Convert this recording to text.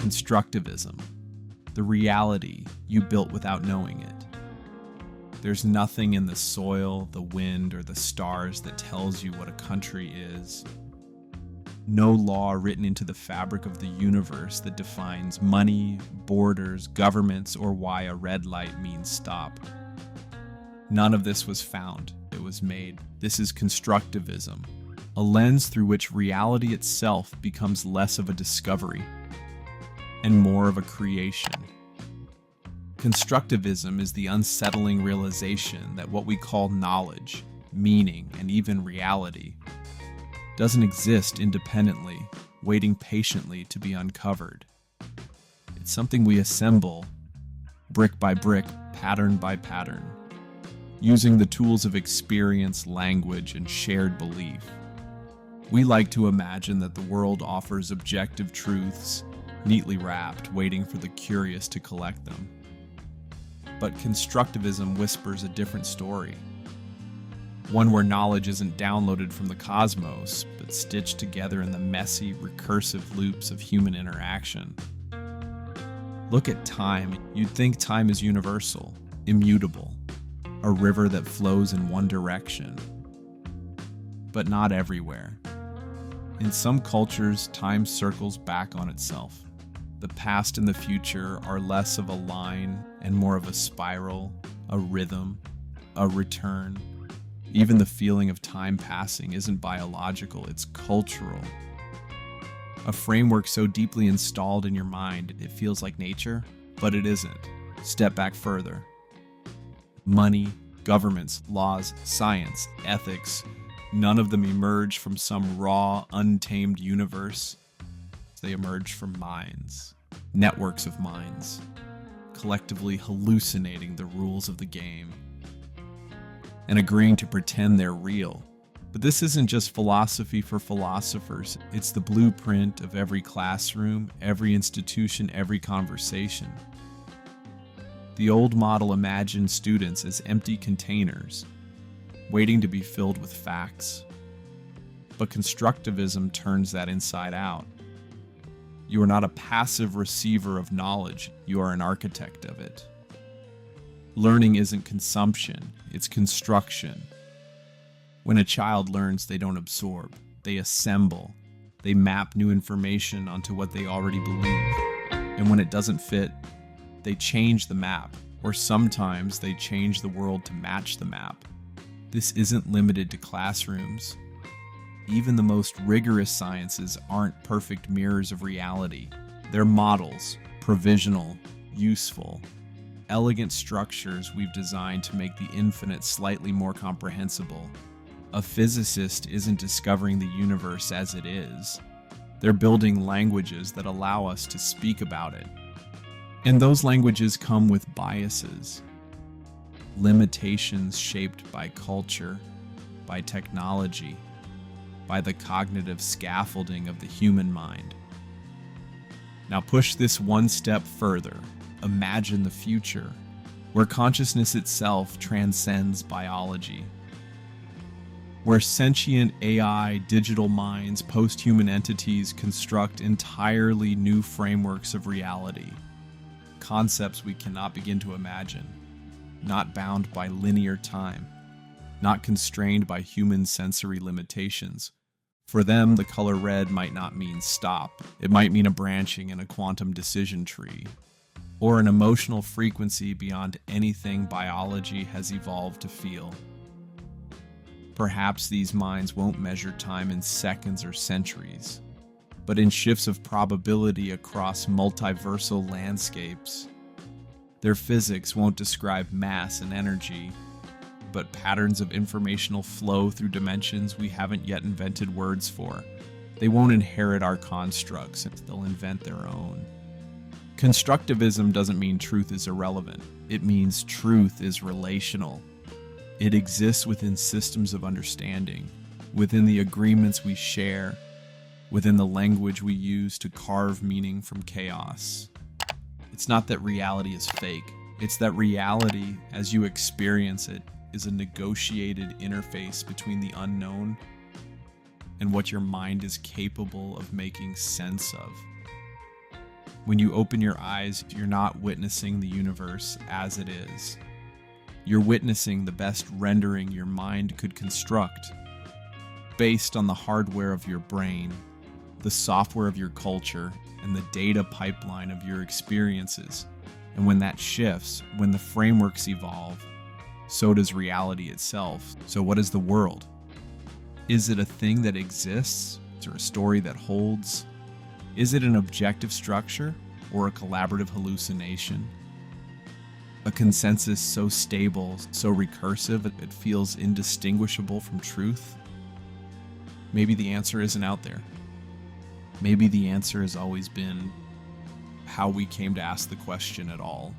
Constructivism, the reality you built without knowing it. There's nothing in the soil, the wind, or the stars that tells you what a country is. No law written into the fabric of the universe that defines money, borders, governments, or why a red light means stop. None of this was found. It was made. This is constructivism, a lens through which reality itself becomes less of a discovery and more of a creation. Constructivism is the unsettling realization that what we call knowledge, meaning, and even reality doesn't exist independently, waiting patiently to be uncovered. It's something we assemble, brick by brick, pattern by pattern, using the tools of experience, language, and shared belief. We like to imagine that the world offers objective truths, neatly wrapped, waiting for the curious to collect them. But constructivism whispers a different story. One where knowledge isn't downloaded from the cosmos, but stitched together in the messy, recursive loops of human interaction. Look at time. You'd think time is universal, immutable, a river that flows in one direction. But not everywhere. In some cultures, time circles back on itself. The past and the future are less of a line and more of a spiral, a rhythm, a return. Even the feeling of time passing isn't biological, it's cultural. A framework so deeply installed in your mind, it feels like nature, but it isn't. Step back further. Money, governments, laws, science, ethics, none of them emerge from some raw, untamed universe. They emerge from minds, networks of minds, collectively hallucinating the rules of the game and agreeing to pretend they're real. But this isn't just philosophy for philosophers. It's the blueprint of every classroom, every institution, every conversation. The old model imagined students as empty containers, waiting to be filled with facts. But constructivism turns that inside out. You are not a passive receiver of knowledge, you are an architect of it. Learning isn't consumption, it's construction. When a child learns, they don't absorb, they assemble. They map new information onto what they already believe. And when it doesn't fit, they change the map, or sometimes they change the world to match the map. This isn't limited to classrooms. Even the most rigorous sciences aren't perfect mirrors of reality. They're models, provisional, useful, elegant structures we've designed to make the infinite slightly more comprehensible. A physicist isn't discovering the universe as it is. They're building languages that allow us to speak about it. And those languages come with biases, limitations shaped by culture, by technology, by the cognitive scaffolding of the human mind. Now push this one step further. Imagine the future, where consciousness itself transcends biology, where sentient AI, digital minds, post-human entities construct entirely new frameworks of reality, concepts we cannot begin to imagine, not bound by linear time, not constrained by human sensory limitations. For them, the color red might not mean stop. It might mean a branching in a quantum decision tree, or an emotional frequency beyond anything biology has evolved to feel. Perhaps these minds won't measure time in seconds or centuries, but in shifts of probability across multiversal landscapes. Their physics won't describe mass and energy, but patterns of informational flow through dimensions we haven't yet invented words for. They won't inherit our constructs, they'll invent their own. Constructivism doesn't mean truth is irrelevant. It means truth is relational. It exists within systems of understanding, within the agreements we share, within the language we use to carve meaning from chaos. It's not that reality is fake. It's that reality, as you experience it, is a negotiated interface between the unknown and what your mind is capable of making sense of. When you open your eyes, you're not witnessing the universe as it is. You're witnessing the best rendering your mind could construct, based on the hardware of your brain, the software of your culture, and the data pipeline of your experiences. And when that shifts, when the frameworks evolve, so does reality itself. So what is the world? Is it a thing that exists, or a story that holds? Is it an objective structure or a collaborative hallucination? A consensus so stable, so recursive, it feels indistinguishable from truth? Maybe the answer isn't out there. Maybe the answer has always been how we came to ask the question at all.